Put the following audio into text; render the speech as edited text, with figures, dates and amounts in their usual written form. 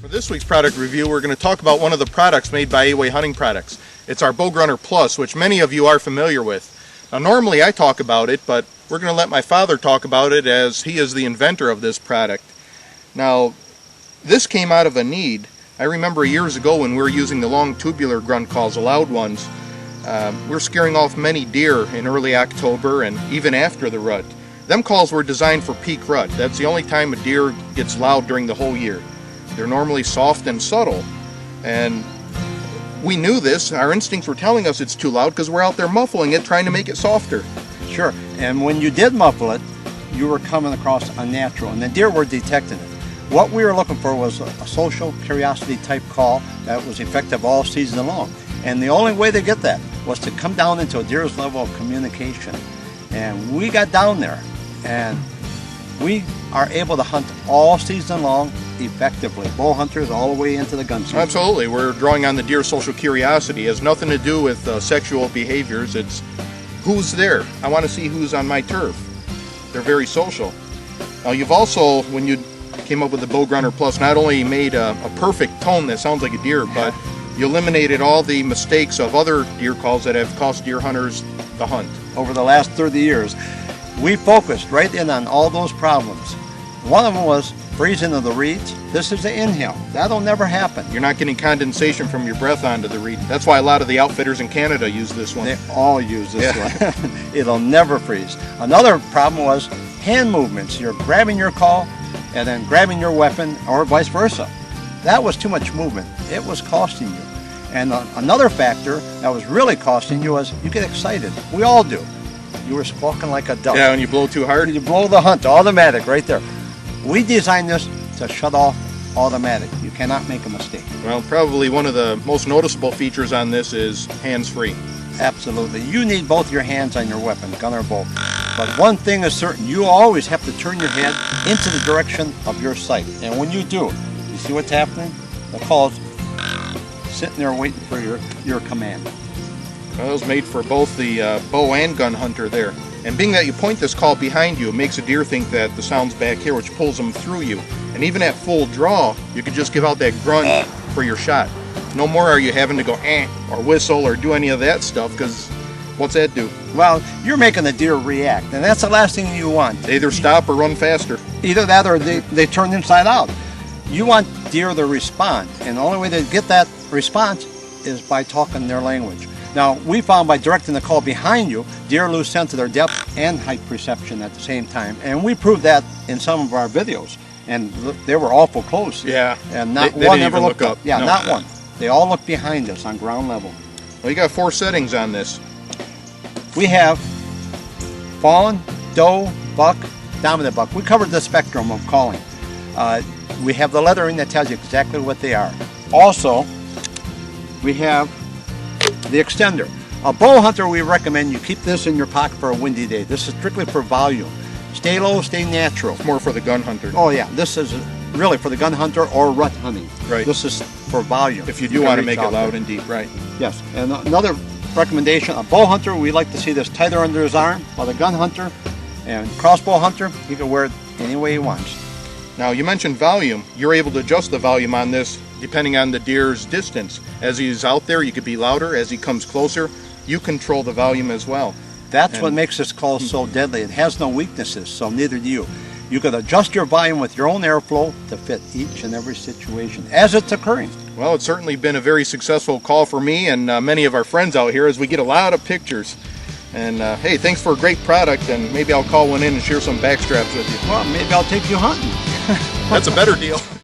For this week's product review, we're going to talk about one of the products made by A-Way Hunting Products. It's our Bowgrunter Plus, which many of you are familiar with. Now normally I talk about it, but we're going to let my father talk about it as he is the inventor of this product. Now, this came out of a need. I remember years ago when we were using the long tubular grunt calls, the loud ones, we're scaring off many deer in early October and even after the rut. Them calls were designed for peak rut. That's the only time a deer gets loud during the whole year. They're normally soft and subtle, and we knew this. Our instincts were telling us it's too loud because we're out there muffling it, trying to make it softer. Sure, and when you did muffle it, you were coming across unnatural, and the deer were detecting it. What we were looking for was a social curiosity type call that was effective all season long. And the only way to get that was to come down into a deer's level of communication. And we got down there, and we are able to hunt all season long effectively. Bow hunters all the way into the gun season. Absolutely. We're drawing on the deer's social curiosity. It has nothing to do with sexual behaviors. It's who's there. I want to see who's on my turf. They're very social. Now you've also, when you came up with the Bowgrunter Plus, not only made a perfect tone that sounds like a deer, but you eliminated all the mistakes of other deer calls that have cost deer hunters the hunt. Over the last 30 years, we focused right in on all those problems. One of them was freezing of the reeds. This is the inhale. That'll never happen. You're not getting condensation from your breath onto the reed. That's why a lot of the outfitters in Canada use this one. They all use this one. It'll never freeze. Another problem was hand movements. You're grabbing your call and then grabbing your weapon, or vice versa. That was too much movement. It was costing you. And another factor that was really costing you was you get excited. We all do. You were squawking like a duck. Yeah, when you blow too hard. You blow the hunt, automatic, right there. We designed this to shut off automatic. You cannot make a mistake. Well, probably one of the most noticeable features on this is hands-free. Absolutely. You need both your hands on your weapon, gun or bow. But one thing is certain, you always have to turn your head into the direction of your sight. And when you do, you see what's happening? The call's sitting there waiting for your command. Well, it was made for both the bow and gun hunter there. And being that you point this call behind you, it makes a deer think that the sound's back here, which pulls them through you. And even at full draw, you can just give out that grunt for your shot. No more are you having to go or whistle or do any of that stuff, because what's that do? Well, you're making the deer react, and that's the last thing you want. They either stop or run faster. Either that or they turn inside out. You want deer to respond, and the only way to get that response is by talking their language. Now, we found by directing the call behind you, deer lose sense of their depth and height perception at the same time, and we proved that in some of our videos. And they were awful close. Yeah, and not they one didn't ever even looked look up. up. Yeah, No. not one. They all look behind us on ground level. Well, you got 4 settings on this. We have fawn, doe, buck, dominant buck. We covered the spectrum of calling. We have the lettering that tells you exactly what they are. Also, we have the extender. A bow hunter, we recommend you keep this in your pocket for a windy day. This is strictly for volume. Stay low, stay natural. It's more for the gun hunter. Oh yeah, this is really for the gun hunter or rut hunting. Right. This is for volume. If you do want to make it loud and deep, right. Yes, and another recommendation, a bow hunter, we like to see this tighter under his arm, while the gun hunter and crossbow hunter, he can wear it any way he wants. Now, you mentioned volume. You're able to adjust the volume on this depending on the deer's distance. As he's out there, you could be louder. As he comes closer, you control the volume as well. That's what makes this call so deadly. It has no weaknesses, so neither do you. You can adjust your volume with your own airflow to fit each and every situation as it's occurring. Well, it's certainly been a very successful call for me and many of our friends out here as we get a lot of pictures. And hey, thanks for a great product, and maybe I'll call one in and share some backstraps with you. Well, maybe I'll take you hunting. That's a better deal.